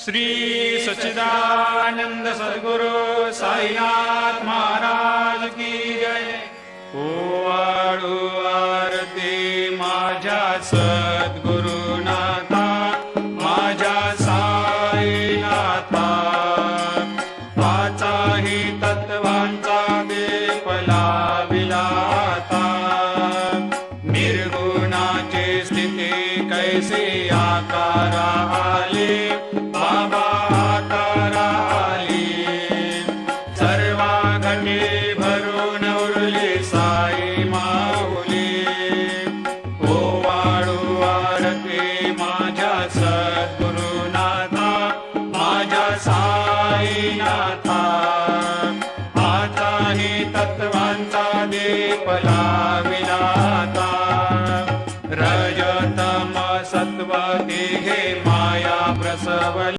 श्री सच्चिदानंद सद्गुरु साईनाथ महाराज की जय। ओवाळू आरती माझ्या सद्गुरुनाथा, माझ्या साईनाथा, पाचाही तत्वांचा देपला विलाता, निर्गुणाची स्थिती कैसे आकारा आले, बाबा आकारा आले, सर्वा घटे भरून उरले साई माऊली। ओवाळू आरती माझ्या सद्गुरुनाथा, माझ्या साईनाथा,